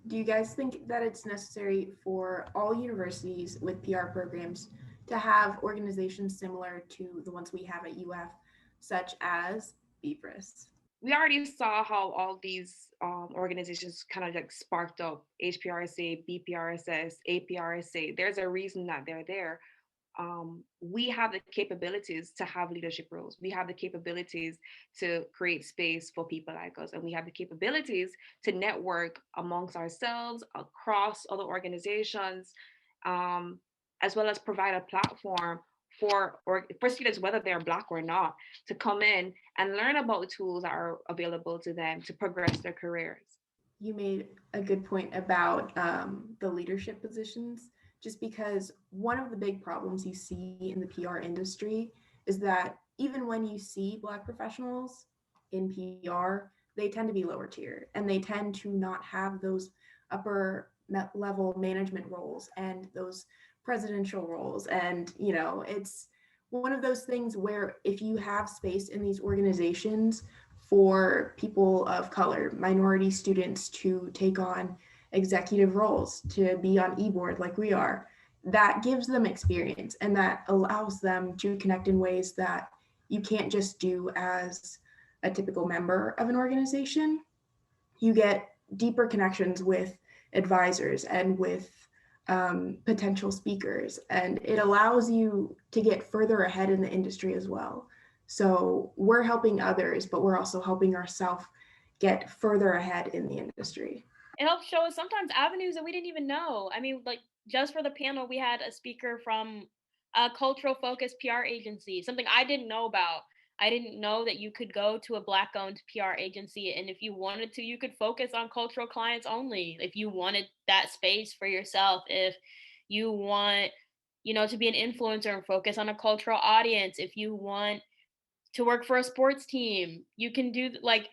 Do you guys think that it's necessary for all universities with PR programs to have organizations similar to the ones we have at UF, such as BPRSS? We already saw how all these organizations kind of like sparked up: HPRSA, BPRSS, APRSA. There's a reason that they're there. We have the capabilities to have leadership roles. We have the capabilities to create space for people like us. And we have the capabilities to network amongst ourselves, across other organizations, um, as well as provide a platform for students, whether they're Black or not, to come in and learn about the tools that are available to them to progress their careers. You made a good point about the leadership positions, just because one of the big problems you see in the PR industry is that even when you see Black professionals in PR, they tend to be lower tier and they tend to not have those upper level management roles and those presidential roles. And, it's one of those things where if you have space in these organizations for people of color, minority students to take on executive roles, to be on e-board like we are, that gives them experience and that allows them to connect in ways that you can't just do as a typical member of an organization. You get deeper connections with advisors and with potential speakers, and it allows you to get further ahead in the industry as well. So we're helping others, but we're also helping ourselves get further ahead in the industry. It helps show us sometimes avenues that we didn't even know. I mean, like, just for the panel, we had a speaker from a cultural focused PR agency, something I didn't know about. I didn't know that you could go to a Black owned PR agency, and if you wanted to, you could focus on cultural clients only. If you wanted that space for yourself, if you want, to be an influencer and focus on a cultural audience, if you want to work for a sports team, you can do like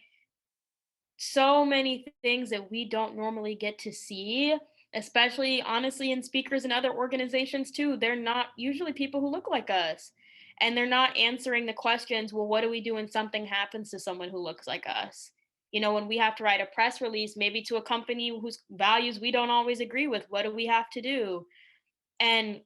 so many things that we don't normally get to see, especially honestly in speakers and other organizations too. They're not usually people who look like us. And they're not answering the questions, well, what do we do when something happens to someone who looks like us? When we have to write a press release, maybe to a company whose values we don't always agree with, what do we have to do? And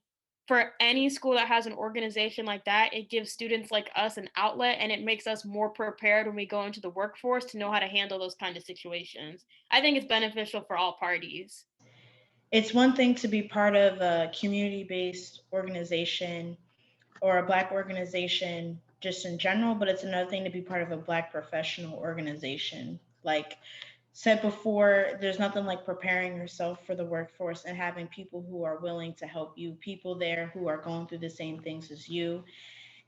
for any school that has an organization like that, it gives students like us an outlet, and it makes us more prepared when we go into the workforce to know how to handle those kind of situations. I think it's beneficial for all parties. It's one thing to be part of a community-based organization or a Black organization just in general, but it's another thing to be part of a Black professional organization. Like said before, there's nothing like preparing yourself for the workforce and having people who are willing to help you, people there who are going through the same things as you.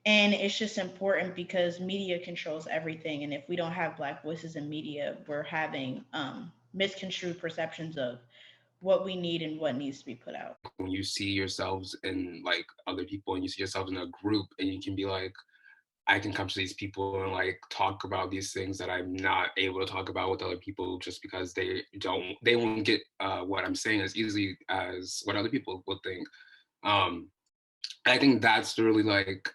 And it's just important because media controls everything. And if we don't have Black voices in media, we're having misconstrued perceptions of what we need and what needs to be put out. When you see yourselves in like other people and you see yourselves in a group and you can be like, I can come to these people and like talk about these things that I'm not able to talk about with other people just because they won't get what I'm saying as easily as what other people would think. I think that's really like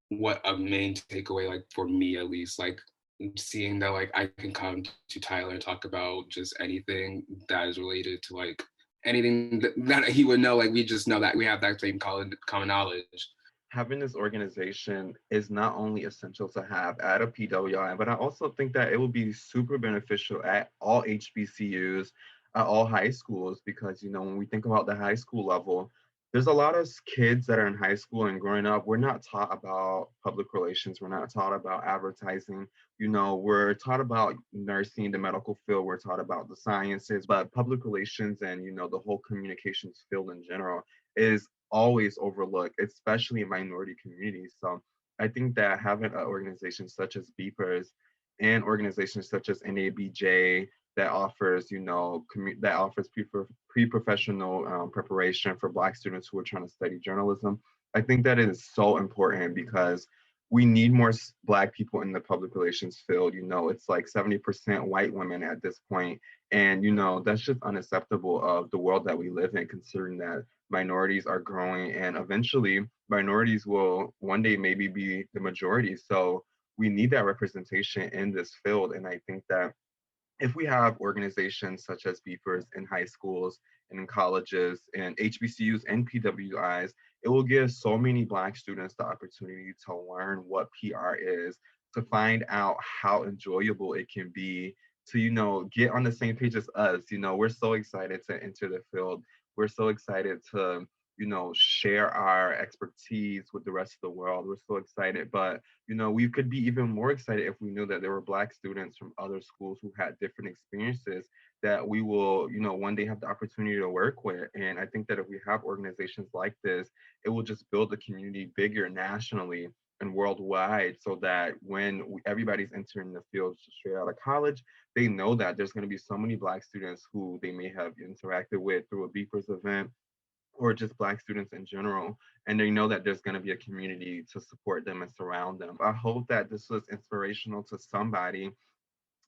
what a main takeaway, like for me at least, like seeing that like I can come to Tyler and talk about just anything that is related to like anything that he would know. Like we just know that we have that same common knowledge. Having this organization is not only essential to have at a PWI, but I also think that it will be super beneficial at all HBCUs, at all high schools, because, when we think about the high school level, there's a lot of kids that are in high school and growing up, we're not taught about public relations. We're not taught about advertising. We're taught about nursing, the medical field. We're taught about the sciences, but public relations and, the whole communications field in general is always overlooked, especially in minority communities. So I think that having an organization such as BPRS and organizations such as NABJ that offers, that offers pre-professional preparation for Black students who are trying to study journalism. I think that is so important because we need more Black people in the public relations field. It's like 70% white women at this point. And, that's just unacceptable of the world that we live in, considering that minorities are growing and eventually minorities will one day maybe be the majority. So we need that representation in this field. And I think that if we have organizations such as BPRS in high schools and in colleges and HBCUs and PWIs, it will give so many Black students the opportunity to learn what PR is, to find out how enjoyable it can be, to, get on the same page as us. We're so excited to enter the field. We're so excited to, share our expertise with the rest of the world. We're so excited. But we could be even more excited if we knew that there were Black students from other schools who had different experiences that we will, one day have the opportunity to work with. And I think that if we have organizations like this, it will just build the community bigger nationally and worldwide, so that when everybody's entering the field straight out of college, they know that there's going to be so many Black students who they may have interacted with through a BPRS event, or just Black students in general, and they know that there's going to be a community to support them and surround them. I hope that this was inspirational to somebody.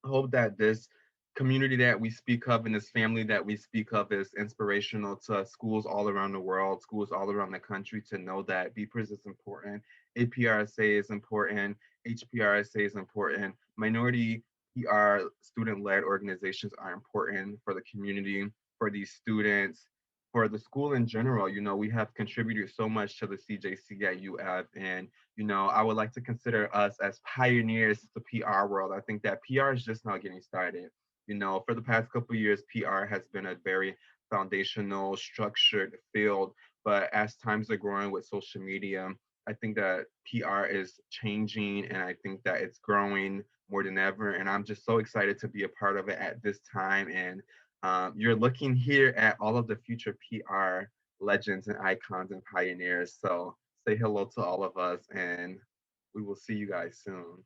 I hope that this community that we speak of and this family that we speak of is inspirational to schools all around the world, schools all around the country, to know that BPRS is important, APRSA is important, HPRSA is important, minority PR student-led organizations are important for the community, for these students, for the school in general. We have contributed so much to the CJC at UF, and I would like to consider us as pioneers to the PR world. I think that PR is just now getting started. For the past couple of years, PR has been a very foundational, structured field. But as times are growing with social media, I think that PR is changing, and I think that it's growing more than ever. And I'm just so excited to be a part of it at this time. And you're looking here at all of the future PR legends and icons and pioneers. So say hello to all of us, and we will see you guys soon.